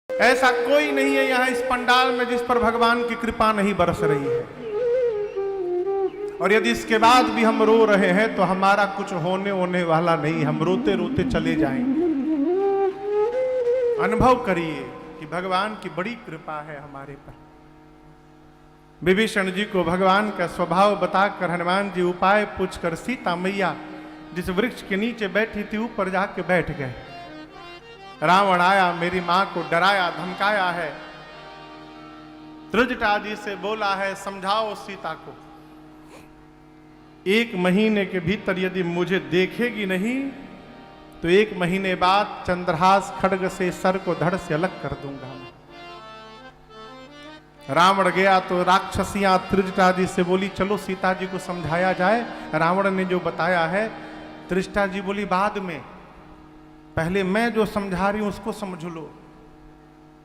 ऐसा कोई नहीं है यहां इस पंडाल में जिस पर भगवान की कृपा नहीं बरस रही है। और यदि इसके बाद भी हम रो रहे हैं तो हमारा कुछ होने वाला नहीं, हम रोते रोते चले जाएंगे। अनुभव करिए कि भगवान की बड़ी कृपा है हमारे पर। विभीषण जी को भगवान का स्वभाव बताकर हनुमान जी उपाय पूछकर सीता मैया जिस वृक्ष के नीचे बैठी थी ऊपर जाके बैठ गए। रावण आया, मेरी मां को डराया धमकाया है, त्रिजटा जी से बोला है समझाओ सीता को, 1 महीने के भीतर यदि मुझे देखेगी नहीं तो 1 महीने बाद चंद्रहास खड्ग से सर को धड़ से अलग कर दूंगा। रावण गया तो राक्षसियां त्रिजटा जी से बोली चलो सीता जी को समझाया जाए। रावण ने जो बताया है, त्रिजटा जी बोली बाद में, पहले मैं जो समझा रही हूं उसको समझ लो।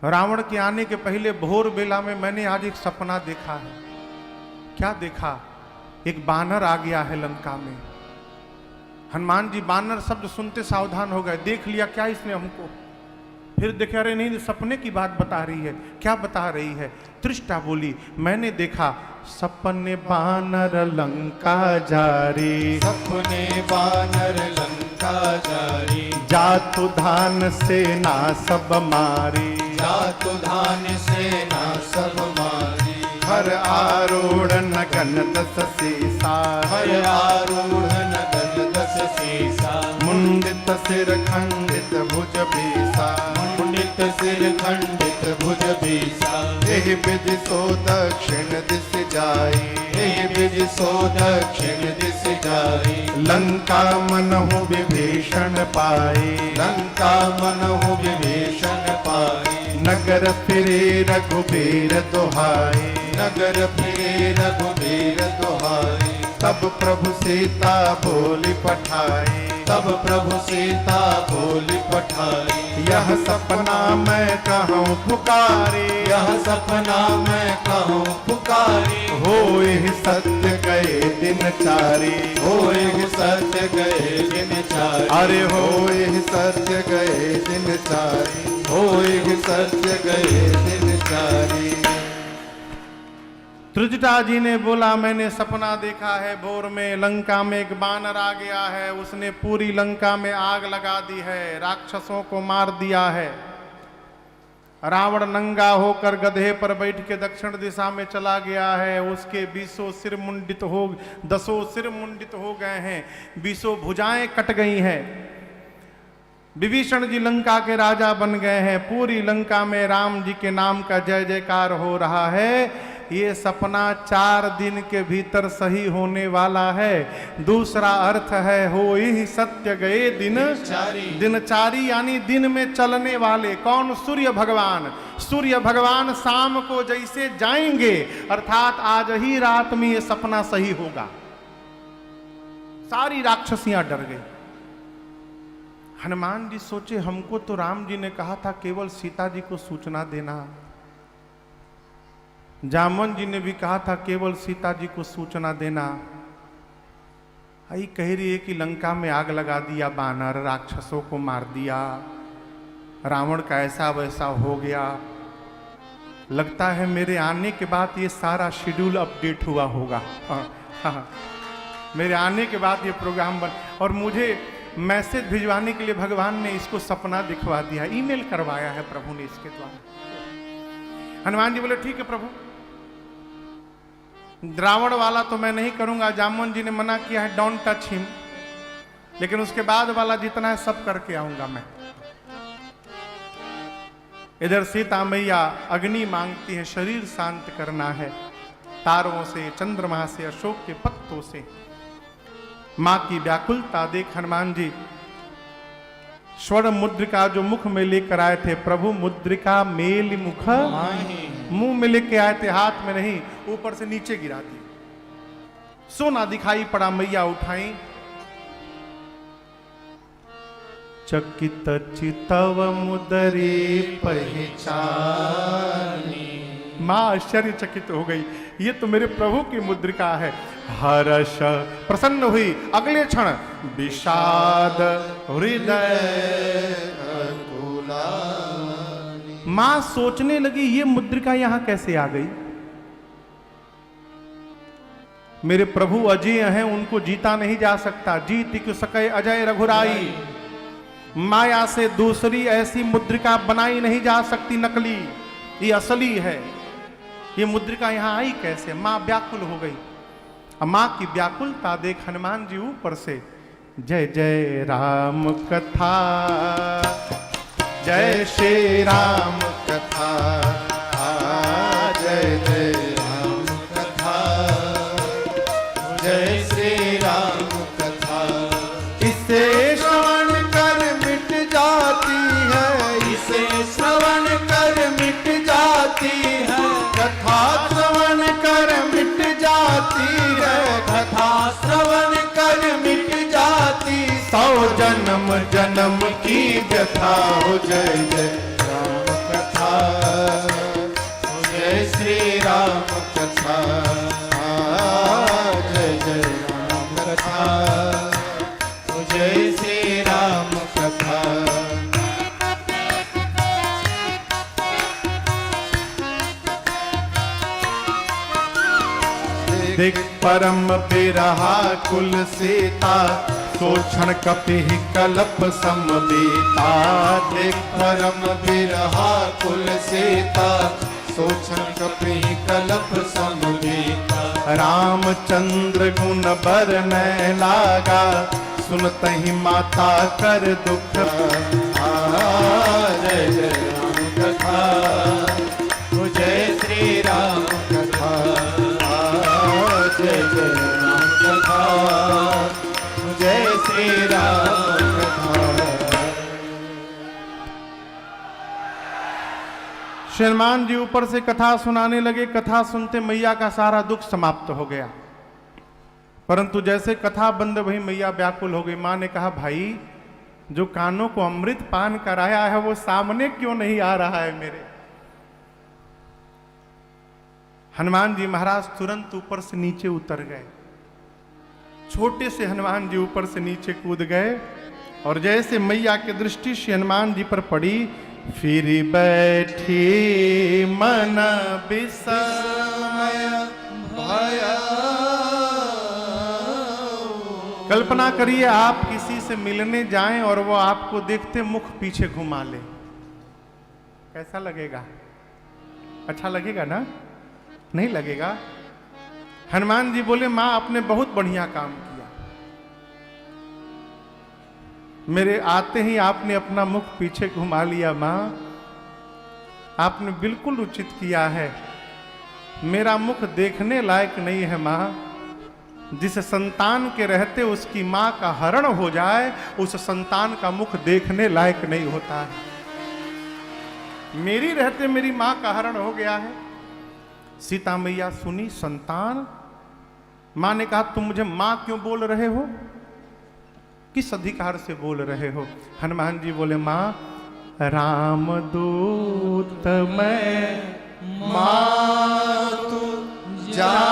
रावण के आने के पहले भोर बेला में मैंने आज एक सपना देखा है। क्या देखा? एक बानर आ गया है लंका में। हनुमान जी बानर शब्द सुनते सावधान हो गए, देख लिया क्या इसने हमको। फिर देखे अरे नहीं सपने की बात बता रही है। क्या बता रही है? त्रिष्टा बोली मैंने देखा सपने बानर लंका जारी, सपने बानर लंका जारी, जातु धान सेना सब मारी, जातु धान सेना सब मारी, हर आरूढ़ नगन 10 सीसा, हर आरूढ़ नगन 10 सीसा, मुंडित सिर खंडित भुज बीसा, मुंडित सिर खंडित भुज बीसा, एहि विधि सो दक्षिण दिश जाई, एहि विधि सो दक्षिण दिश जाई, लंका मनहु विभीषण पाई, लंका मनहु विभीषण पाई, नगर फिरे रघुबीर दुहाई, नगर फिरे रघुबीर दुहाई, तब प्रभु सीता बोली पठाई, तब प्रभु सीता बोली पठाई, यह सपना मैं कहूँ पुकारी, यह सपना मैं कहूँ पुकारी, होए सत्य गए दिन चारी, होए सत्य गए दिन चारी, अरे होए सत्य गए दिन चारी, होए सत्य गए दिन चारी। त्रिजटा जी ने बोला मैंने सपना देखा है, भोर में लंका में एक बानर आ गया है, उसने पूरी लंका में आग लगा दी है, राक्षसों को मार दिया है। रावण नंगा होकर गधे पर बैठ के दक्षिण दिशा में चला गया है, उसके 20 सिर मुंडित हो 10 सिर मुंडित हो गए हैं, 20 भुजाएं कट गई हैं। विभीषण जी लंका के राजा बन गए हैं, पूरी लंका में राम जी के नाम का जय जयकार हो रहा है। ये सपना 4 दिन के भीतर सही होने वाला है। दूसरा अर्थ है हो ही सत्य गए दिनचारी, यानी दिन में चलने वाले। कौन? सूर्य भगवान। सूर्य भगवान शाम को जैसे जाएंगे, अर्थात आज ही रात में ये सपना सही होगा। सारी राक्षसियां डर गई। हनुमान जी सोचे हमको तो राम जी ने कहा था केवल सीता जी को सूचना देना, जामवन जी ने भी कहा था केवल सीता जी को सूचना देना। आई कह रही है कि लंका में आग लगा दिया बानर, राक्षसों को मार दिया, रावण का ऐसा वैसा हो गया। लगता है मेरे आने के बाद ये सारा शेड्यूल अपडेट हुआ होगा। हाँ, मेरे आने के बाद ये प्रोग्राम बन, और मुझे मैसेज भिजवाने के लिए भगवान ने इसको सपना दिखवा दिया, ईमेल करवाया है प्रभु ने इसके द्वारा। हनुमान जी बोले ठीक है प्रभु, रावण वाला तो मैं नहीं करूंगा, जामवन जी ने मना किया है डोंट टच हिम, लेकिन उसके बाद वाला जितना है सब करके आऊंगा मैं। इधर सीता मैया अग्नि मांगती है, शरीर शांत करना है, तारों से, चंद्रमा से, अशोक के पत्तों से। मां की व्याकुलता देख हनुमान जी स्वर्ण मुद्रिका जो मुख में लेकर आए थे, प्रभु मुद्रिका मेल मुख मुंह में लेके आए थे, हाथ में नहीं, ऊपर से नीचे गिरा दी। सोना दिखाई पड़ा, मैया उठाई। चकित चितव मुदरी पहचानी, मां आश्चर्यचकित हो गई, ये तो मेरे प्रभु की मुद्रिका है। हर्ष प्रसन्न हुई, अगले क्षण विषाद हृदय मां सोचने लगी ये मुद्रिका यहां कैसे आ गई। मेरे प्रभु अजय हैं, उनको जीता नहीं जा सकता। जीत क्यों सके अजय रघुराई, माया से दूसरी ऐसी मुद्रिका बनाई नहीं जा सकती नकली, ये असली है। ये मुद्रिका यहां आई कैसे? मां व्याकुल हो गई। अब मां की व्याकुलता देख हनुमान जी ऊपर से जय जय राम कथा, जय श्री राम कथा, जय जय राम कथा, जय श्री राम कथा। इसे श्रवण कर मिट जाती है, इसे श्रवण कर मिट जाती है, कथा श्रवण कर मिट जाती है, कथा श्रवण कर मिट जाती। 100 जन्म जन्म की व्यथा हो, जय जय राम कथा, जय श्री राम कथा, जय जय राम कथा, जय श्री राम कथा। देख परम बिरहा कुल सीता, सोक्षण कपि कलप समबीता। देख परम बिरहा कुल सीता, सोक्षण कपि कलप समबीता। रामचंद्र गुण बरनै लागा, सुनतहि माता कर दुख। जय जय राम कथा, जय श्री राम कथा, जय जय राम कथा, जय श्री राम कथा। हनुमान जी ऊपर से कथा सुनाने लगे। कथा सुनते मैया का सारा दुख समाप्त हो गया। परंतु जैसे कथा बंद भई मैया व्याकुल हो गई। मां ने कहा भाई जो कानों को अमृत पान कराया है वो सामने क्यों नहीं आ रहा है मेरे। हनुमान जी महाराज तुरंत ऊपर से नीचे उतर गए। छोटे से हनुमान जी ऊपर से नीचे कूद गए और जैसे मैया की दृष्टि श्री हनुमान जी पर पड़ी, फिर बैठी मन विस्मय भया। कल्पना करिए आप किसी से मिलने जाएं और वो आपको देखते मुख पीछे घुमा ले, कैसा लगेगा? अच्छा लगेगा ना? नहीं लगेगा। हनुमान जी बोले मां आपने बहुत बढ़िया काम किया, मेरे आते ही आपने अपना मुख पीछे घुमा लिया। मां आपने बिल्कुल उचित किया है, मेरा मुख देखने लायक नहीं है। मां जिस संतान के रहते उसकी मां का हरण हो जाए उस संतान का मुख देखने लायक नहीं होता है। मेरी रहते मेरी मां का हरण हो गया है। सीता मैया सुनी संतान। मां ने कहा तुम मुझे मां क्यों बोल रहे हो, किस अधिकार से बोल रहे हो? हनुमान जी बोले मां राम दूत मैं मातु जान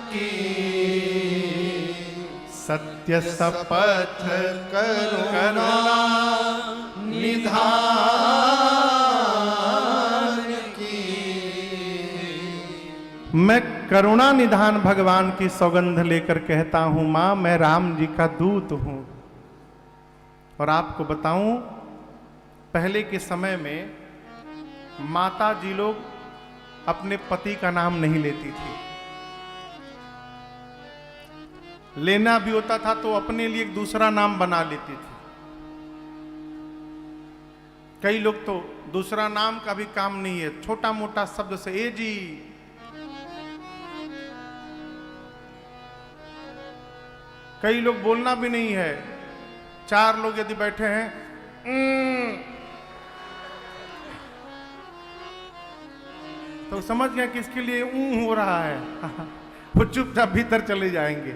की, सत्य शपथ करुणा निधान की। मैं करुणा निधान भगवान की सौगंध लेकर कहता हूं मां मैं राम जी का दूत हूं। और आपको बताऊं पहले के समय में माता जी लोग अपने पति का नाम नहीं लेती थी। लेना भी होता था तो अपने लिए एक दूसरा नाम बना लेती थी। कई लोग तो दूसरा नाम का भी काम नहीं है, छोटा मोटा शब्द से ए जी। कई लोग बोलना भी नहीं है। 4 लोग यदि बैठे हैं तो समझ गए किसके लिए हो रहा है। वो चुपचाप भीतर चले जाएंगे।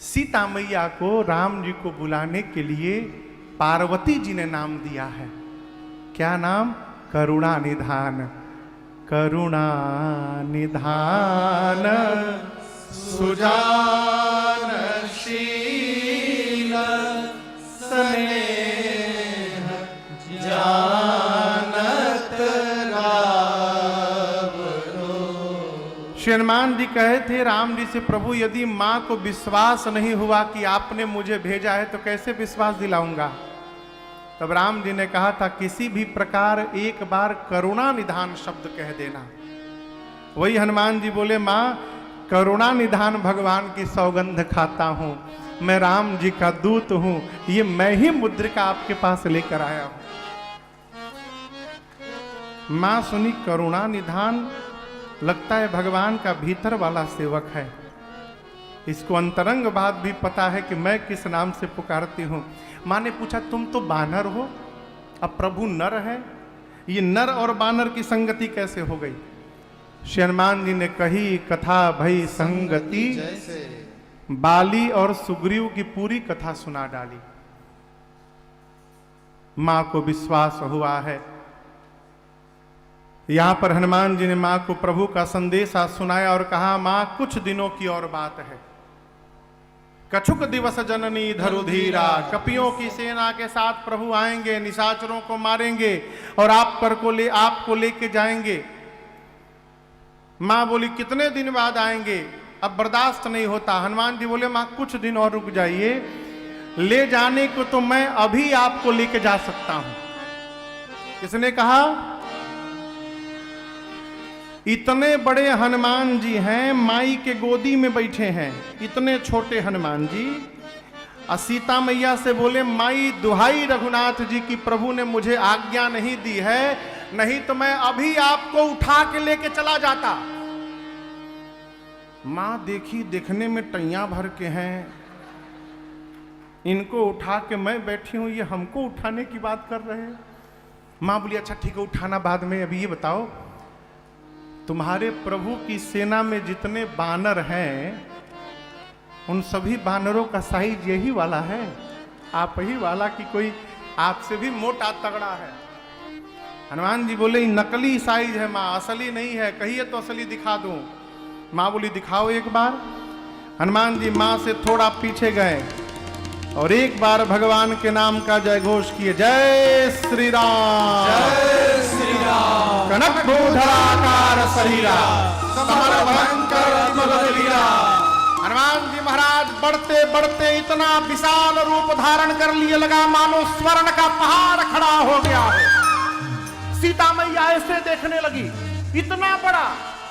सीता मैया को राम जी को बुलाने के लिए पार्वती जी ने नाम दिया है। क्या नाम? करुणा निधान। करुणा निधान सुजानशील स्नेह श्री हनुमान जी कहे थे राम जी से, प्रभु यदि मां को विश्वास नहीं हुआ कि आपने मुझे भेजा है तो कैसे विश्वास दिलाऊंगा। तब राम जी ने कहा था किसी भी प्रकार एक बार करुणा निधान शब्द कह देना। वही हनुमान जी बोले, मां करुणा निधान भगवान की सौगंध खाता हूं, मैं राम जी का दूत हूं, ये मैं ही मुद्रिका आपके पास लेकर आया हूं। मां सुनी करुणा निधान, लगता है भगवान का भीतर वाला सेवक है, इसको अंतरंग बात भी पता है कि मैं किस नाम से पुकारती हूं। मां ने पूछा तुम तो बानर हो, अब प्रभु नर है, ये नर और बानर की संगति कैसे हो गई। श्री हनुमान जी ने कही कथा भई संगति, जैसे बाली और सुग्रीव की पूरी कथा सुना डाली। मां को विश्वास हुआ है। यहां पर हनुमान जी ने मां को प्रभु का संदेशा सुनाया और कहा, मां कुछ दिनों की और बात है, कछुक दिवस जननी धरुधीरा, कपियों की सेना के साथ प्रभु आएंगे, निशाचरों को मारेंगे और आपको लेके जाएंगे। मां बोली कितने दिन बाद आएंगे, अब बर्दाश्त नहीं होता। हनुमान जी बोले मां कुछ दिन और रुक जाइए, ले जाने को तो मैं अभी आपको लेके जा सकता हूं। किसने कहा? इतने बड़े हनुमान जी हैं, माई के गोदी में बैठे हैं, इतने छोटे हनुमान जी। और सीता मैया से बोले, माई दुहाई रघुनाथ जी की प्रभु ने मुझे आज्ञा नहीं दी है, नहीं तो मैं अभी आपको उठा के लेके चला जाता। मां देखी, देखने में टैया भर के हैं, इनको उठा के मैं बैठी हूं, ये हमको उठाने की बात कर रहे हैं। मां बोली अच्छा ठीक है, उठाना बाद में, अभी ये बताओ तुम्हारे प्रभु की सेना में जितने बानर हैं उन सभी बानरों का साइज यही वाला है, आप ही वाला कि कोई आपसे भी मोटा तगड़ा है? हनुमान जी बोले नकली साइज है मां, असली नहीं है, कहिए तो असली दिखा दूं। मां बोली दिखाओ एक बार। हनुमान जी मां से थोड़ा पीछे गए और एक बार भगवान के नाम का जय घोष किए, जय श्री राम, जय श्री राम। कनक धराकार शरीरा, समर भयंकर अतिबलवीरा। हनुमान जी महाराज बढ़ते बढ़ते इतना विशाल रूप धारण कर लिए, लगा मानो स्वर्ण का पहाड़ खड़ा हो गया हो। सीता मैया ऐसे देखने लगी, इतना बड़ा।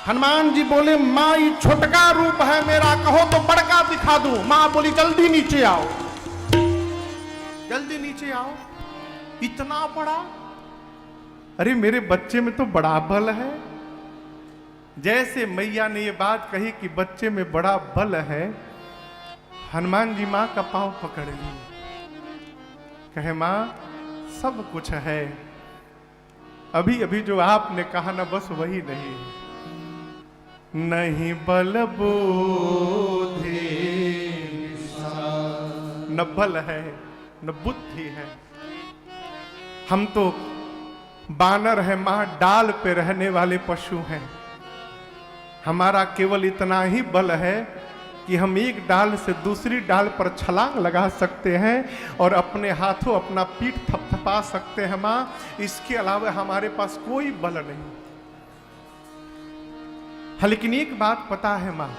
हनुमान जी बोले माँ ये छोटका रूप है मेरा, कहो तो बड़का दिखा दूं। माँ बोली जल्दी नीचे आओ, जल्दी नीचे आओ, इतना बड़ा। अरे मेरे बच्चे में तो बड़ा बल है। जैसे मैया ने ये बात कही कि बच्चे में बड़ा बल है, हनुमान जी मां का पांव पकड़ लिए, कहे मां सब कुछ है, अभी अभी जो आपने कहा ना बस वही नहीं है। नहीं बल बुद्धि, न बल है न बुद्धि है, हम तो बानर है मां, डाल पे रहने वाले पशु हैं। हमारा केवल इतना ही बल है कि हम एक डाल से दूसरी डाल पर छलांग लगा सकते हैं और अपने हाथों अपना पीठ थपथपा सकते हैं मां, इसके अलावा हमारे पास कोई बल नहीं। हाँ, लेकिन एक बात पता है मां,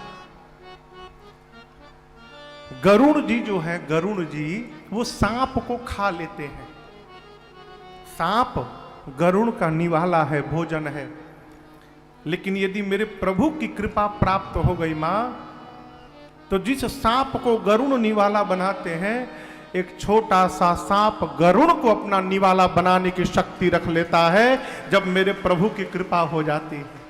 गरुण जी जो है, गरुण जी वो सांप को खा लेते हैं। सांप गरुण का निवाला है, भोजन है। लेकिन यदि मेरे प्रभु की कृपा प्राप्त हो गई मां, तो जिस सांप को गरुण निवाला बनाते हैं, एक छोटा सा सांप गरुण को अपना निवाला बनाने की शक्ति रख लेता है जब मेरे प्रभु की कृपा हो जाती है।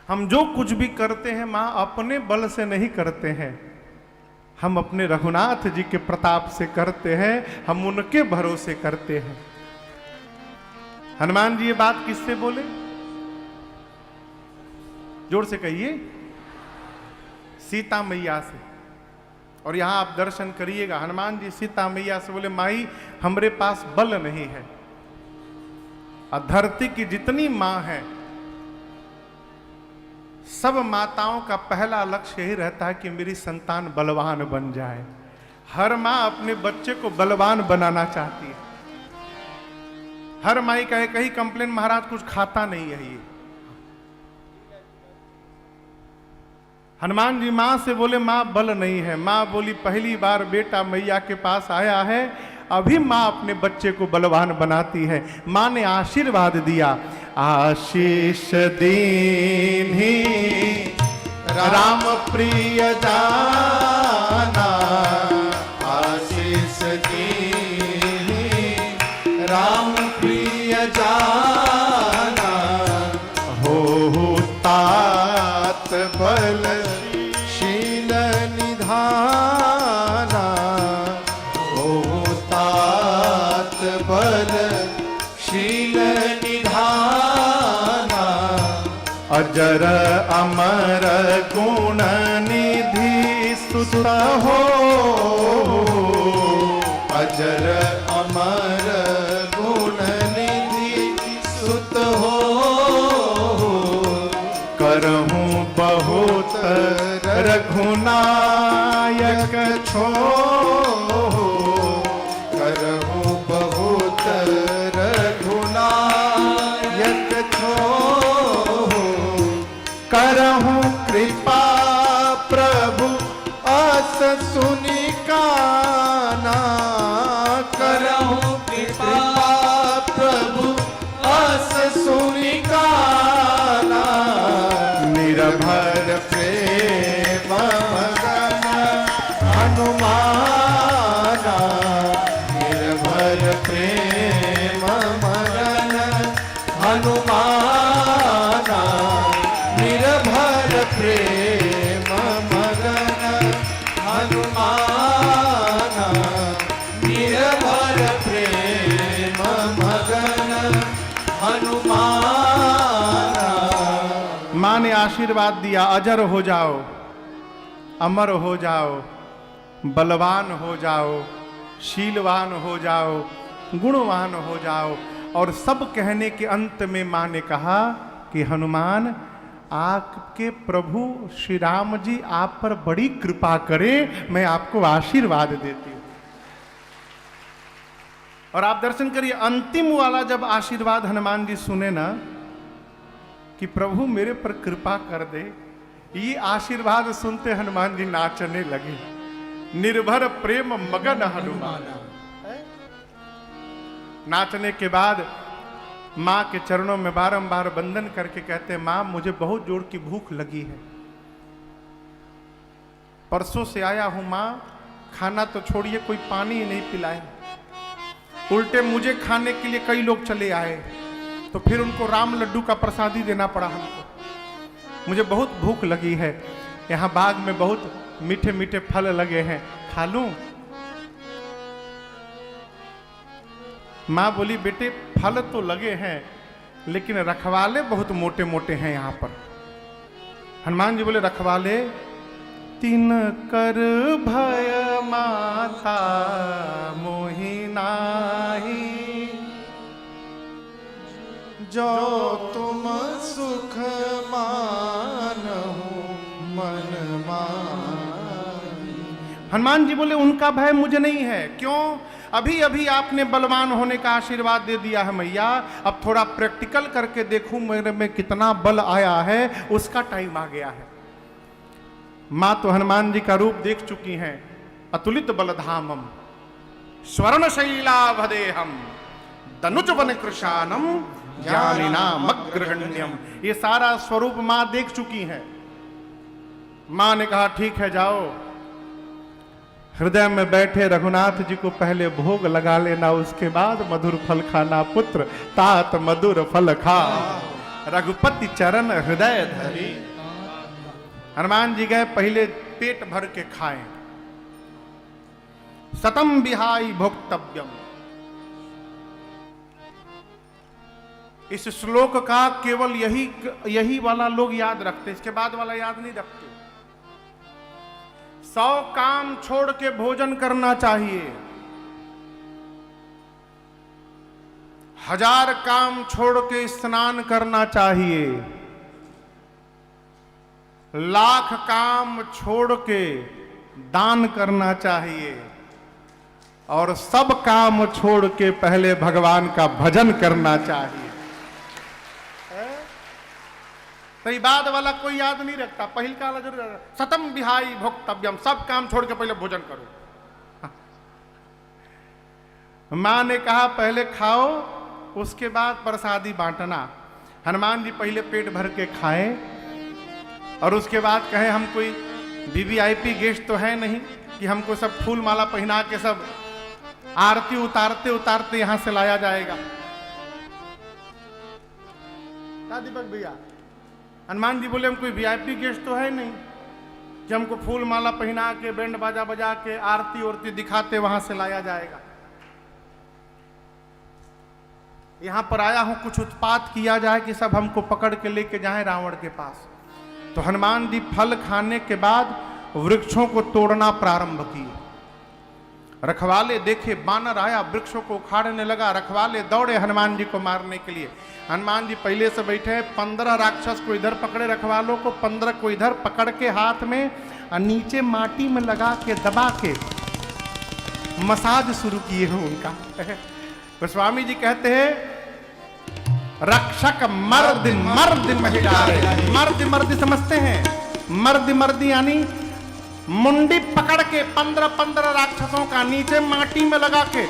हम जो कुछ भी करते हैं मां, अपने बल से नहीं करते हैं, हम अपने रघुनाथ जी के प्रताप से करते हैं, हम उनके भरोसे करते हैं। हनुमान जी ये बात किससे बोले? जोर से कहिए, सीता मैया से। और यहां आप दर्शन करिएगा, हनुमान जी सीता मैया से बोले माई हमरे पास बल नहीं है। और धरती की जितनी मां है, सब माताओं का पहला लक्ष्य यही रहता है कि मेरी संतान बलवान बन जाए। हर मां अपने बच्चे को बलवान बनाना चाहती है। हर माई कहे कहीं कंप्लेन महाराज कुछ खाता नहीं है ये। हनुमान जी माँ से बोले माँ बल नहीं है। माँ बोली पहली बार बेटा मैया के पास आया है, अभी माँ अपने बच्चे को बलवान बनाती है। माँ ने आशीर्वाद दिया, आशीष दीन्ही राम प्रिय जाना, आशीष दीन्ही राम प्रिय जाना, हो तात बल शील निधाना, हो तात बल शील निधाना, अजर अमर गुण निधि सुत हो, अजर अमर गुण निधि सुत हो, करहूँ बहुत रघुनायक छो, करहु बहुत रघुनायक छो, करहूँ कृपा प्रभु अस सुनि काना, करहु कृपा प्रभु अस सुनि काना, निर्भर प्रेम मगन हनुमाना, निर्भर प्रेम मगन हनुमाना, निर्भर प्रेम मगन हनुमाना, निर्भर प्रेम मगन हनुमाना। माँ ने आशीर्वाद दिया, अजर हो जाओ, अमर हो जाओ, बलवान हो जाओ, शीलवान हो जाओ, गुणवान हो जाओ। और सब कहने के अंत में माँ ने कहा कि हनुमान, आपके प्रभु श्री राम जी आप पर बड़ी कृपा करे, मैं आपको आशीर्वाद देती हूँ। और आप दर्शन करिए, अंतिम वाला जब आशीर्वाद हनुमान जी सुने ना कि प्रभु मेरे पर कृपा कर दे, ये आशीर्वाद सुनते हनुमान जी नाचने लगे। निर्भर प्रेम मगन हनुमान। नाचने के बाद माँ के चरणों में बारंबार वंदन करके कहते हैं, माँ मुझे बहुत जोर की भूख लगी है, परसों से आया हूं माँ, खाना तो छोड़िए कोई पानी ही नहीं पिलाए, उल्टे मुझे खाने के लिए कई लोग चले आए, तो फिर उनको राम लड्डू का प्रसादी देना पड़ा हमको। मुझे बहुत भूख लगी है, यहाँ बाग में बहुत मीठे मीठे फल लगे हैं, खा लूं? माँ बोली बेटे फल तो लगे हैं, लेकिन रखवाले बहुत मोटे मोटे हैं यहाँ पर। हनुमान जी बोले रखवाले, तिन कर भय माता मोहि नाही, जो तुम सुख मानहु मन मानी। हनुमान जी बोले उनका भय मुझे नहीं है। क्यों? अभी अभी आपने बलवान होने का आशीर्वाद दे दिया है मैया, अब थोड़ा प्रैक्टिकल करके देखूं मेरे में कितना बल आया है, उसका टाइम आ गया है। माँ तो हनुमान जी का रूप देख चुकी हैं, अतुलित बलधामम स्वर्ण शैलाभदेहम दनुज वन कृशानम ज्ञानिनाम अग्रगण्यम, ये सारा स्वरूप माँ देख चुकी हैं। माँ ने कहा ठीक है जाओ, हृदय में बैठे रघुनाथ जी को पहले भोग लगा लेना, उसके बाद मधुर फल खाना पुत्र, तात मधुर फल खा रघुपति चरण हृदय धरी। हनुमान जी गए, पहले पेट भर के खाएं, सतम विहाई भोक्तव्यम। इस श्लोक का केवल यही वाला लोग याद रखते, इसके बाद वाला याद नहीं रखते। 100 काम छोड़ के भोजन करना चाहिए, 1000 काम छोड़ के स्नान करना चाहिए, 1,00,000 काम छोड़ के दान करना चाहिए, और सब काम छोड़ के पहले भगवान का भजन करना चाहिए। तो बाद वाला कोई याद नहीं रखता, पहिल का वाला जरूर सतम विहाई भोक्तव्यम, सब काम छोड़ के पहले भोजन करो। मां ने कहा पहले खाओ उसके बाद प्रसादी बांटना। हनुमान जी पहले पेट भर के खाए और उसके बाद कहे हम कोई वीवीआईपी गेस्ट तो है नहीं कि हमको सब फूल माला पहना के सब आरती उतारते उतारते यहां से लाया जाएगा। दीपक भैया, हनुमान जी बोले हम कोई वीआईपी गेस्ट तो है नहीं कि हमको फूल माला पहना के बैंड बाजा बजा के आरती उरती दिखाते वहां से लाया जाएगा। यहां पर आया हूं कुछ उत्पात किया जाए कि सब हमको पकड़ के लेके जाएं रावण के पास। तो हनुमान जी फल खाने के बाद वृक्षों को तोड़ना प्रारंभ किए। रखवाले देखे बानर आया, वृक्षों को उखाड़ने लगा। रखवाले दौड़े हनुमान जी को मारने के लिए। हनुमान जी पहले से बैठे हैं, 15 राक्षस को इधर पकड़े रखवालों को, 15 को इधर पकड़ के हाथ में और नीचे माटी में लगा के दबा के मसाज शुरू किए हो उनका। गोस्वामी जी कहते हैं रक्षक मर्द मर्द महिला, मर्द मर्द समझते हैं, मर्द मर्द यानी मुंडी पकड़ के 15 राक्षसों का नीचे माटी में लगा के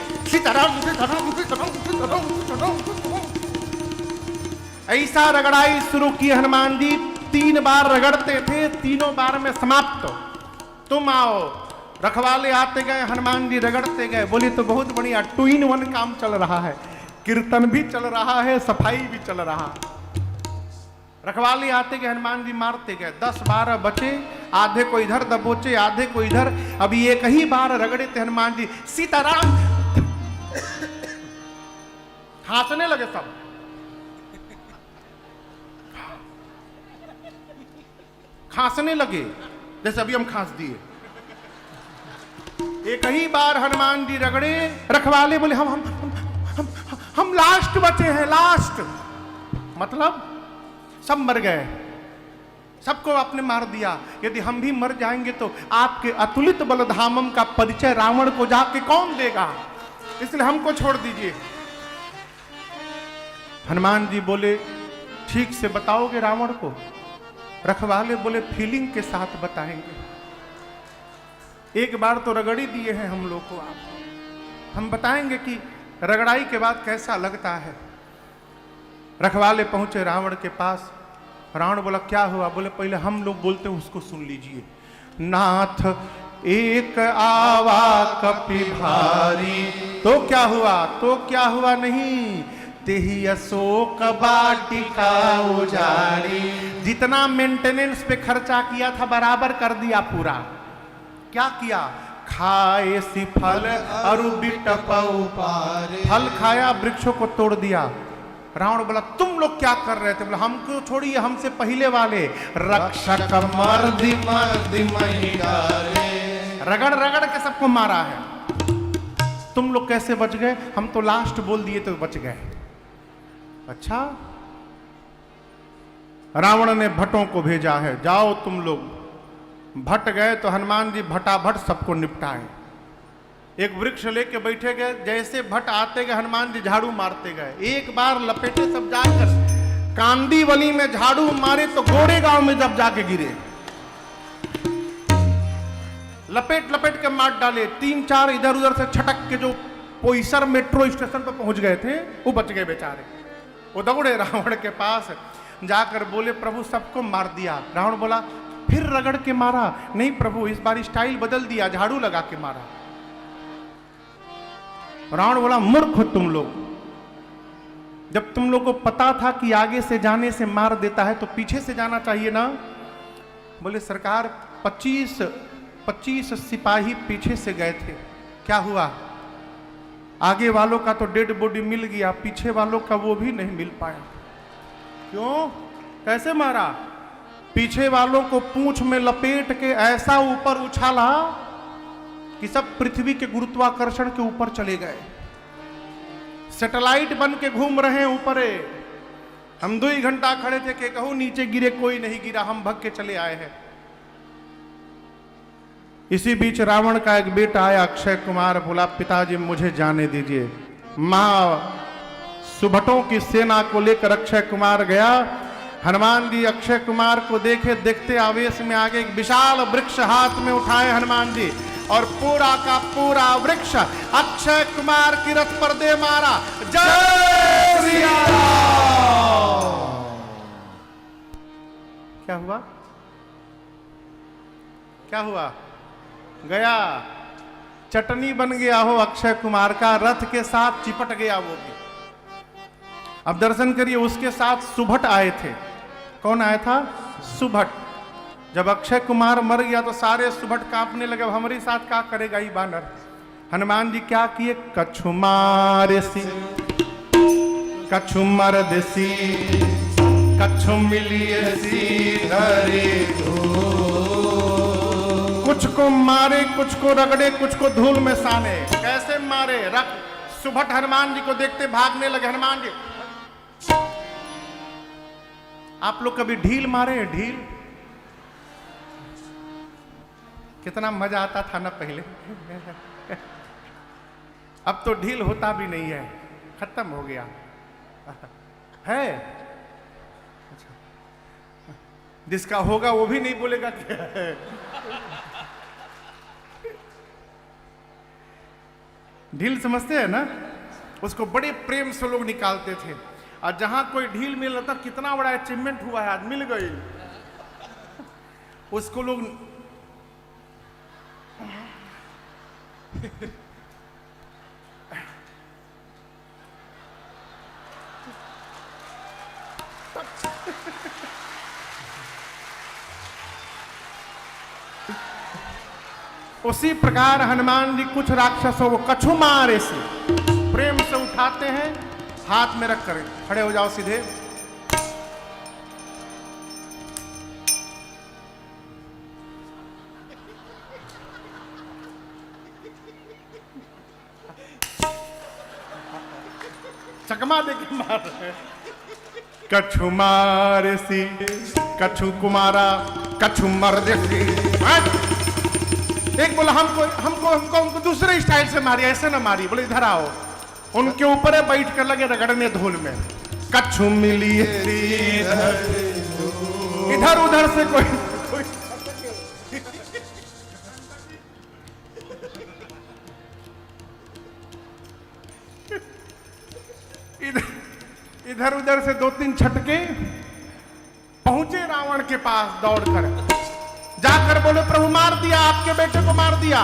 ऐसा रगड़ाई शुरू की। हनुमान जी 3 बार रगड़ते थे, तीनों बार में समाप्त। तुम आओ। रखवाले आते गए, हनुमान जी रगड़ते गए। बोले तो बहुत बढ़िया, 2 in 1 काम चल रहा है, कीर्तन भी चल रहा है, सफाई भी चल रहा। रखवाले आते गए, हनुमान जी मारते गए। 10-12 बचे, आधे को इधर दबोचे, आधे को इधर। अभी एक ही बार रगड़े थे हनुमान जी, सीताराम हंसने लगे सब। खांसने लगे जैसे अभी हम खांस दिए। एक ही बार हनुमान जी रगड़े। रखवाले बोले हम लास्ट बचे हैं, लास्ट। मतलब सब मर गए, सबको आपने मार दिया। यदि हम भी मर जाएंगे तो आपके अतुलित बलधामम का परिचय रावण को जाके कौन देगा, इसलिए हमको छोड़ दीजिए। हनुमान जी बोले ठीक से बताओगे रावण को? रखवाले बोले फीलिंग के साथ बताएंगे। एक बार तो रगड़ी दिए हैं हम लोग को आप, हम बताएंगे कि रगड़ाई के बाद कैसा लगता है। रखवाले पहुंचे रावण के पास। रावण बोला क्या हुआ? बोले पहले हम लोग बोलते हैं उसको सुन लीजिए। नाथ एक आवा कपि भारी, तो क्या हुआ? तो क्या हुआ नहीं, तेहि अशोक वाटिका उजाड़ी। जितना मेंटेनेंस पे खर्चा किया था बराबर कर दिया पूरा। क्या किया? खाए सी फल अरु बिटपउ पारे, फल खाया, वृक्षों को तोड़ दिया। रावण बोला तुम लोग क्या कर रहे थे? बोला हमको छोड़िए, हमसे पहले वाले रक्षक मर्दी मर्दी महिला, रगड़ रगड़ के सबको मारा है। तुम लोग कैसे बच गए? हम तो लास्ट बोल दिए तो बच गए। अच्छा, रावण ने भट्टों को भेजा है, जाओ तुम लोग। भट्ट गए तो हनुमान जी भटाभट सबको निपटाए। एक वृक्ष लेके बैठे गए, जैसे भट्ट आते गए हनुमान जी झाड़ू मारते गए। एक बार लपेटे सब जाकर कांदीवली में झाड़ू मारे तो गोड़े गांव में जब जाके गिरे, लपेट लपेट के मार डाले। 3-4 इधर उधर से छटक के जो पोईसर मेट्रो स्टेशन पर पहुंच गए थे वो बच गए बेचारे। वो दौड़े रावण के पास, जाकर बोले प्रभु सबको मार दिया। रावण बोला फिर रगड़ के मारा? नहीं प्रभु, इस बार स्टाइल बदल दिया, झाड़ू लगा के मारा। रावण बोला मूर्ख हो तुम लोग, जब तुम लोग को पता था कि आगे से जाने से मार देता है तो पीछे से जाना चाहिए ना। बोले सरकार 25 सिपाही पीछे से गए थे, क्या हुआ? आगे वालों का तो डेड बॉडी मिल गया, पीछे वालों का वो भी नहीं मिल पाया। क्यों? कैसे मारा? पीछे वालों को पूंछ में लपेट के ऐसा ऊपर उछाला कि सब पृथ्वी के गुरुत्वाकर्षण के ऊपर चले गए, सैटेलाइट बन के घूम रहे हैं ऊपर। हम 2 घंटा खड़े थे कि कहूं नीचे गिरे, कोई नहीं गिरा, हम भग के चले आए हैं। इसी बीच रावण का एक बेटा आया अक्षय कुमार, बोला पिताजी मुझे जाने दीजिए। मां सुभटों की सेना को लेकर अक्षय कुमार गया। हनुमान जी अक्षय कुमार को देखे, देखते आवेश में आगे एक विशाल वृक्ष हाथ में उठाए हनुमान जी, और पूरा का पूरा वृक्ष अक्षय कुमार की रथ पर दे मारा। जय श्री राम। क्या हुआ? क्या हुआ? गया, चटनी बन गया हो अक्षय कुमार का, रथ के साथ चिपट गया वो भी। अब दर्शन करिए, उसके साथ सुभट आए थे। कौन आया था? सुभट। जब अक्षय कुमार मर गया तो सारे सुभट कांपने लगे, अब हमारे साथ क्या करेगा ये बानर। हनुमान जी क्या किए? कछु मारसी कछु मरदसी कछु मिलियसी धरे धूल। कुछ को मारे, कुछ को रगड़े, कुछ को धूल में साने। कैसे मारे? रख सुभट हनुमान जी को देखते भागने लगे। हनुमान जी, आप लोग कभी ढील मारे हैं? ढील कितना मजा आता था ना पहले। अब तो ढील होता भी नहीं है, खत्म हो गया है। जिसका होगा वो भी नहीं बोलेगा क्या है। ढील समझते हैं ना? उसको बड़े प्रेम से लोग निकालते थे, और जहां कोई ढील मिल रहा था, कितना बड़ा अचीवमेंट हुआ है, आज मिल गई। उसको लोग उसी प्रकार हनुमान जी कुछ राक्षसों को कछु मारे से प्रेम से उठाते हैं, हाथ में रख कर। खड़े हो जाओ सीधे। चकमा देके मार रहे हैं। कछु मारसी कछु कुमारा कछु मर्देसी। एक बोला हमको हमको हमको हमको दूसरे स्टाइल से मारी, ऐसे ना मारी। बोले इधर आओ। उनके ऊपर है, बैठ कर लगे रगड़ने धूल में। कछु मिली इधर उधर से कोई इधर उधर से 2-3 छटके पहुंचे रावण के पास दौड़कर। जाकर बोले प्रभु मार दिया, आपके बेटे को मार दिया।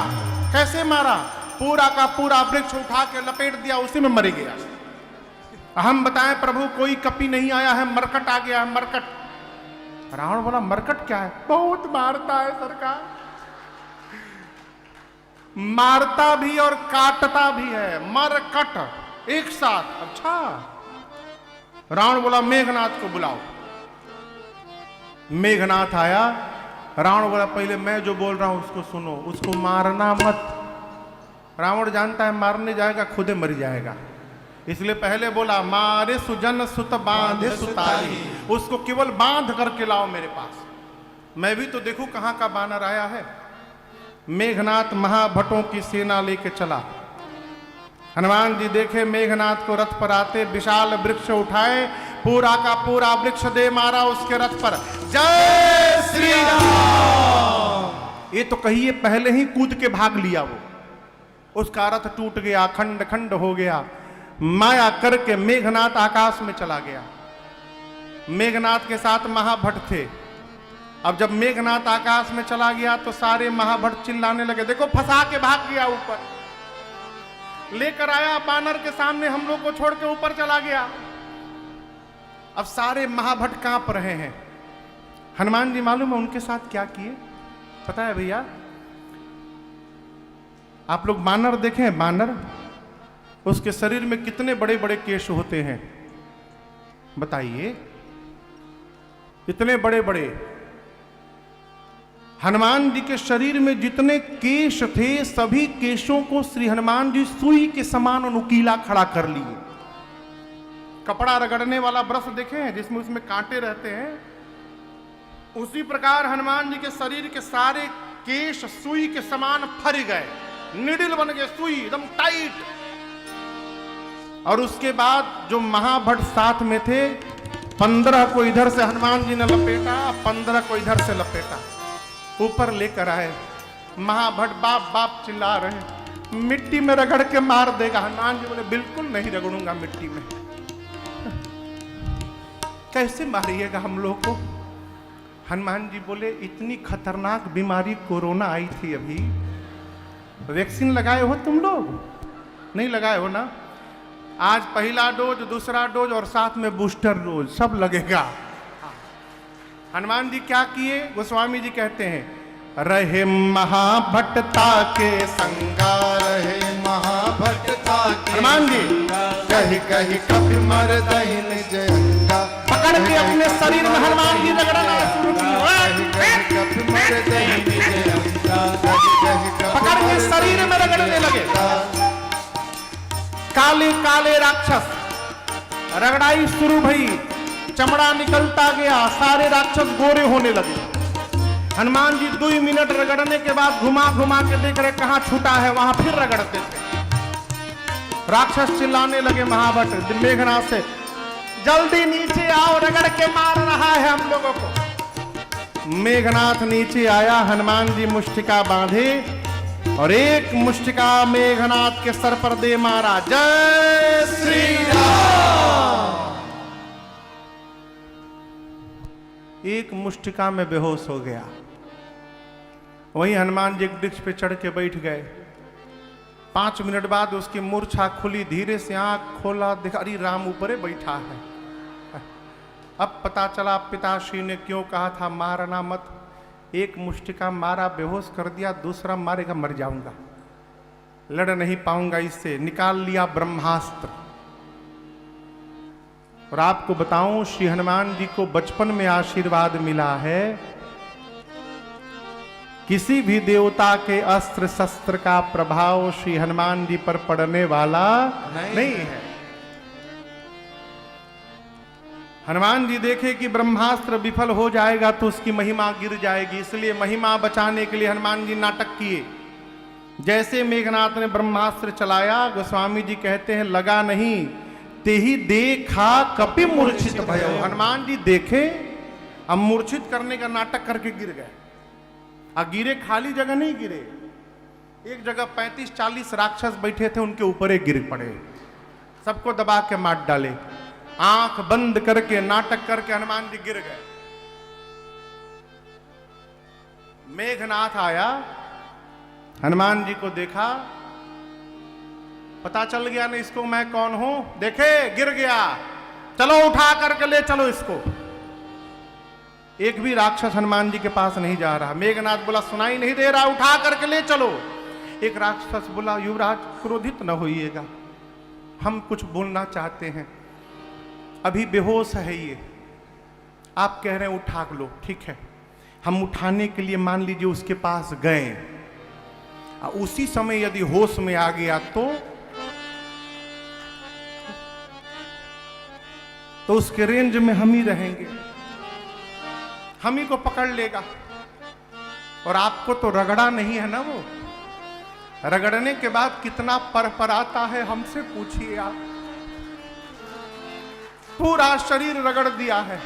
कैसे मारा? पूरा का पूरा वृक्ष उठा के लपेट दिया, उसी में मर गया। हम बताएं प्रभु, कोई कपी नहीं आया है, मरकट आ गया है, मरकट। रावण बोला मरकट क्या है? बहुत मारता है सरकार, मारता भी और काटता भी है, मरकट एक साथ। अच्छा। रावण बोला मेघनाथ को बुलाओ। मेघनाथ आया। रावण बोला पहले मैं जो बोल रहा हूं उसको सुनो, उसको मारना मत। रावण जानता है मारने जाएगा खुदे मर जाएगा, इसलिए पहले बोला मारे सुजन सुत बांधे सुतारी। उसको केवल बांध करके लाओ मेरे पास, मैं भी तो देखूं कहां का बानर आया है। मेघनाथ महाभटों की सेना लेके चला। हनुमान जी देखे मेघनाथ को रथ पर आते, विशाल वृक्ष उठाए, पूरा का पूरा वृक्ष दे मारा उसके रथ पर। जय श्री राम। ये तो कहिए पहले ही कूद के भाग लिया वो, उसका रथ टूट गया, खंड खंड हो गया। माया करके मेघनाथ आकाश में चला गया। मेघनाथ के साथ महाभट थे। अब जब मेघनाथ आकाश में चला गया तो सारे महाभट चिल्लाने लगे, देखो फंसा के भाग गया, ऊपर लेकर आया बानर के सामने, हम लोग को छोड़ के ऊपर चला गया। अब सारे महाभट कांप रहे हैं। हनुमान जी मालूम है उनके साथ क्या किए? पता है भैया? आप लोग बानर देखें, बानर उसके शरीर में कितने बड़े बड़े केश होते हैं, बताइए, इतने बड़े बड़े। हनुमान जी के शरीर में जितने केश थे, सभी केशों को श्री हनुमान जी सुई के समान नुकीला खड़ा कर लिए। कपड़ा रगड़ने वाला ब्रश देखे हैं जिसमें उसमें कांटे रहते हैं, उसी प्रकार हनुमान जी के शरीर के सारे केश सुई के समान फर गए, निडिल बन गए, सुई एकदम टाइट। और उसके बाद जो महाभट साथ में थे 15 को इधर से हनुमान जी ने लपेटा, 15 को इधर से लपेटा, ऊपर लेकर आए। महाभट बाप बाप चिल्ला रहे, मिट्टी में रगड़ के मार देगा। हनुमान जी बोले बिल्कुल नहीं रगड़ूंगा मिट्टी में। कैसे मारिएगा हम लोग को? हनुमान जी बोले इतनी खतरनाक बीमारी कोरोना आई थी अभी, वैक्सीन लगाए हो तुम लोग? नहीं लगाए हो ना? आज पहला डोज, दूसरा डोज और साथ में बूस्टर डोज सब लगेगा। हनुमान जी क्या किए? गोस्वामी जी कहते हैं, रहे महाभट्टता के संगा, रहे महाभट्टता के हनुमान जी कही कही कपि मर दही निज अंगा। पकड़ के अपने शरीर में हनुमान जी रगड़ना शुरू किए, कपि मर दही निज अंगा, कही कही कपि पकड़ के शरीर में रगड़ने लगे। काले काले राक्षस, रगड़ाई शुरू भई, चमड़ा निकलता गया, सारे राक्षस गोरे होने लगे। हनुमान जी 2 मिनट रगड़ने के बाद घुमा घुमा के देख रहे कहां छूटा है, वहां फिर रगड़ते थे। राक्षस चिल्लाने लगे महाभट्ट मेघनाथ से, जल्दी नीचे आओ, रगड़ के मार रहा है हम लोगों को। मेघनाथ नीचे आया, हनुमान जी मुष्टिका बांधे और एक मुष्टिका मेघनाथ के सर पर दे मारा। जय श्री राम। एक मुष्टिका में बेहोश हो गया। वहीं हनुमान जी एक वृक्ष पे चढ़ के बैठ गए। 5 मिनट बाद उसकी मूर्छा खुली, धीरे से आंख खोला, देखा अरे राम ऊपरे बैठा है। अब पता चला पिताश्री ने क्यों कहा था मारना मत। एक मुष्टिका मारा, बेहोश कर दिया, दूसरा मारेगा मर जाऊंगा, लड़ नहीं पाऊंगा इससे। निकाल लिया ब्रह्मास्त्र। और आपको बताऊं, श्री हनुमान जी को बचपन में आशीर्वाद मिला है, किसी भी देवता के अस्त्र शस्त्र का प्रभाव श्री हनुमान जी पर पड़ने वाला नहीं है। हनुमान जी देखे कि ब्रह्मास्त्र विफल हो जाएगा तो उसकी महिमा गिर जाएगी, इसलिए महिमा बचाने के लिए हनुमान जी नाटक किए। जैसे मेघनाथ ने ब्रह्मास्त्र चलाया, गोस्वामी जी कहते हैं लगा नहीं, तेही देखा कपि मूर्छित भयो। हनुमान जी देखे, अब मूर्छित करने का नाटक करके गिर गए। गिरे खाली जगह नहीं गिरे, एक जगह 35-40 राक्षस बैठे थे, उनके ऊपर एक गिर पड़े, सबको दबा के मार डाले। आंख बंद करके नाटक करके हनुमान जी गिर गए। मेघनाथ आया, हनुमान जी को देखा, पता चल गया ना इसको मैं कौन हूं। देखे गिर गया, चलो उठा करके ले चलो इसको। एक भी राक्षस हनुमान जी के पास नहीं जा रहा। मेघनाथ बोला सुनाई नहीं दे रहा, उठा करके ले चलो। एक राक्षस बोला युवराज क्रोधित न होइएगा, हम कुछ बोलना चाहते हैं, अभी बेहोश है ये, आप कह रहे हैं उठा लो, ठीक है। हम उठाने के लिए मान लीजिए उसके पास गए, उसी समय यदि होश में आ गया तो उसके रेंज में हम ही रहेंगे, हम ही को पकड़ लेगा। और आपको तो रगड़ा नहीं है ना, वो रगड़ने के बाद कितना पर आता है हमसे पूछिए आप। पूरा शरीर रगड़ दिया है।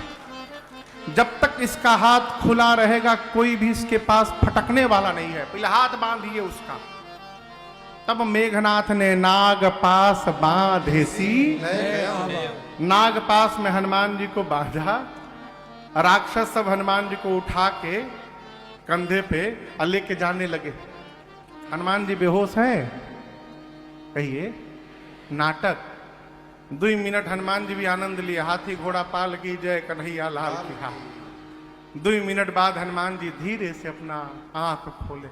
जब तक इसका हाथ खुला रहेगा कोई भी इसके पास फटकने वाला नहीं है, पहले हाथ बांधिए उसका। तब मेघनाथ ने नाग पास बांधेसी, नाग पास में हनुमान जी को बांधा। राक्षस सब हनुमान जी को उठा के कंधे पे लेके जाने लगे। हनुमान जी बेहोश हैं, कहिए नाटक। 2 मिनट हनुमान जी भी आनंद लिए, हाथी घोड़ा पाल की जय कन्हैया लाल की हा। 2 मिनट बाद हनुमान जी धीरे से अपना आंख खोले,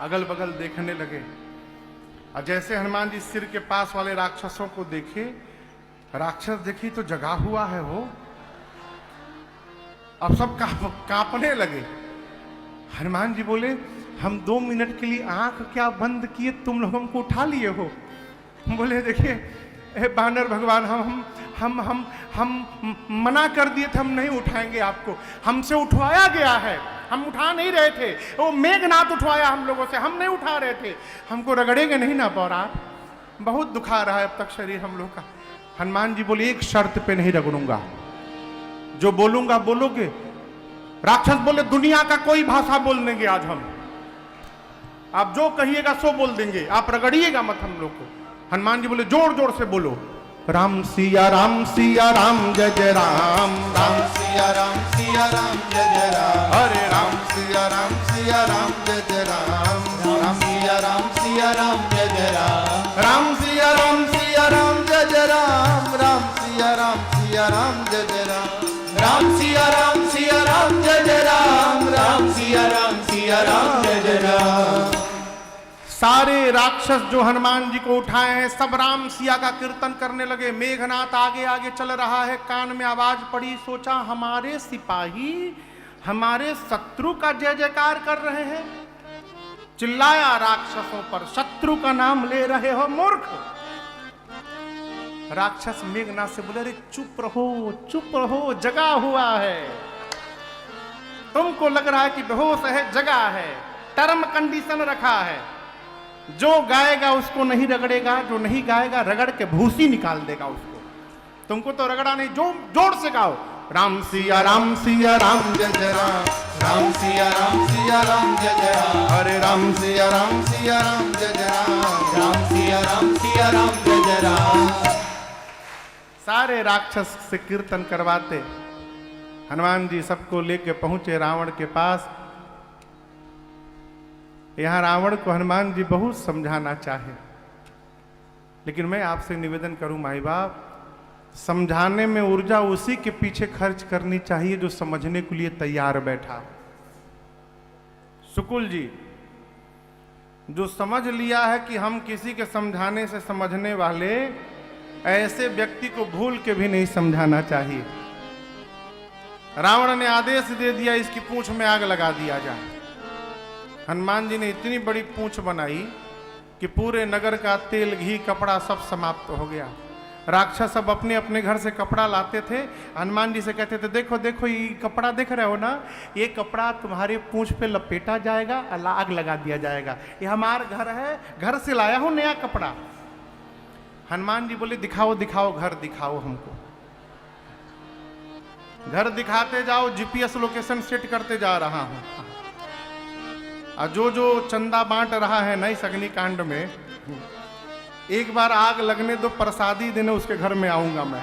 अगल बगल देखने लगे। और जैसे हनुमान जी सिर के पास वाले राक्षसों को देखे, राक्षस देखी तो जगा हुआ है वो, अब सब कांपने लगे। हनुमान जी बोले हम 2 मिनट के लिए आंख क्या बंद किए, तुम लोग हमको उठा लिए हो। बोले देखिए बानर भगवान, हम मना कर दिए थे, हम नहीं उठाएंगे आपको, हमसे उठवाया गया है, हम उठा नहीं रहे थे, वो मेघनाथ उठवाया हम लोगों से, हम नहीं उठा रहे थे, हमको रगड़ेंगे नहीं ना बौराट। बहुत दुखा रहा है अब तक शरीर हम लोग का। हनुमान जी बोले एक शर्त पे नहीं रगड़ूंगा, जो बोलूंगा बोलोगे। राक्षस बोले दुनिया का कोई भाषा बोल देंगे आज हम, आप जो कहिएगा सो बोल देंगे, आप रगड़िएगा मत हम लोग को। हनुमान जी बोले जोर जोर से बोलो, राम सिया राम जय जय राम, राम सिया राम जय जय राम, हरे राम सिया राम जय जय राम, राम सिया राम जय जय राम, राम सिया राम जय जय राम, राम सिया राम जय जय राम, राम सिया राम जय जय राम, राम सिया राम जय जय राम। सारे राक्षस जो हनुमान जी को उठाए हैं सब राम सिया का कीर्तन करने लगे। मेघनाथ आगे आगे चल रहा है, कान में आवाज पड़ी, सोचा हमारे सिपाही हमारे शत्रु का जय जयकार कर रहे हैं। चिल्लाया राक्षसों पर, शत्रु का नाम ले रहे हो मूर्ख। राक्षस मेघनाथ से बोले, अरे चुप रहो, जगा हुआ है, तुमको लग रहा है कि बेहोश है, जगा है, टर्म कंडीशन रखा है, जो गाएगा उसको नहीं रगड़ेगा, जो नहीं गाएगा रगड़ के भूसी निकाल देगा उसको। तुमको तो रगड़ा नहीं, जो जोर से गाओ, राम सिया राम जय जय राम, राम सिया राम जय जय राम, हरे राम सिया राम जय जय राम, राम सिया राम जय जय राम। सारे राक्षस से कीर्तन करवाते हनुमान जी सबको लेके पहुंचे रावण के पास। यहां रावण को हनुमान जी बहुत समझाना चाहे, लेकिन मैं आपसे निवेदन करूं माई बाप, समझाने में ऊर्जा उसी के पीछे खर्च करनी चाहिए जो समझने के लिए तैयार बैठा। सुकुल जी जो समझ लिया है कि हम किसी के समझाने से समझने वाले, ऐसे व्यक्ति को भूल के भी नहीं समझाना चाहिए। रावण ने आदेश दे दिया इसकी पूंछ में आग लगा दिया जाए। हनुमान जी ने इतनी बड़ी पूंछ बनाई कि पूरे नगर का तेल घी कपड़ा सब समाप्त हो गया। राक्षस सब अपने अपने घर से कपड़ा लाते थे, हनुमान जी से कहते थे देखो देखो ये कपड़ा देख रहे हो ना, ये कपड़ा तुम्हारे पूंछ पे लपेटा जाएगा, आग लगा दिया जाएगा, ये हमारा घर है, घर से लाया हूं नया कपड़ा। हनुमान जी बोले दिखाओ दिखाओ घर दिखाओ हमको। घर दिखाते जाओ, जीपीएस लोकेशन सेट करते जा रहा हूं। और जो चंदा बांट रहा है नई अग्नि कांड में, एक बार आग लगने दो, प्रसादी देने उसके घर में आऊंगा मैं।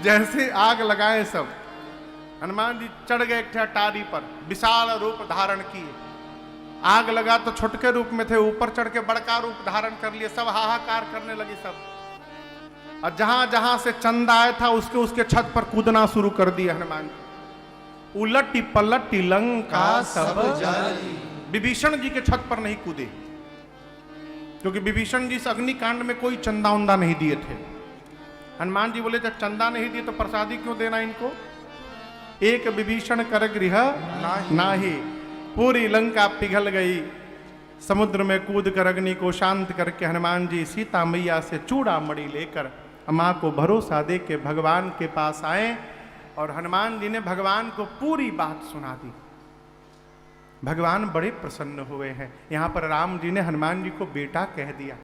जैसे आग लगाए सब, हनुमान जी चढ़ गए एक टारी पर, विशाल रूप धारण किए। आग लगा तो छोटके रूप में थे, ऊपर चढ़ के बड़का रूप धारण कर लिए, सब हाहाकार करने लगे सब। और जहां जहां से चंदा आया था उसके छत पर कूदना शुरू कर दिया हनुमान जी। उलटी पलटी लंका सब जारी। विभीषण जी के छत पर नहीं कूदे, क्योंकि विभीषण जी इस अग्निकांड में कोई चंदा उंदा नहीं दिए थे। हनुमान जी बोले जब चंदा नहीं दिए तो प्रसादी क्यों देना इनको। एक विभीषण कर गृह नाही, पूरी लंका पिघल गई। समुद्र में कूद कर अग्नि को शांत करके हनुमान जी सीता मैया से चूड़ा मणि लेकर माँ को भरोसा दे के भगवान के पास आए, और हनुमान जी ने भगवान को पूरी बात सुना दी। भगवान बड़े प्रसन्न हुए हैं। यहाँ पर राम जी ने हनुमान जी को बेटा कह दिया।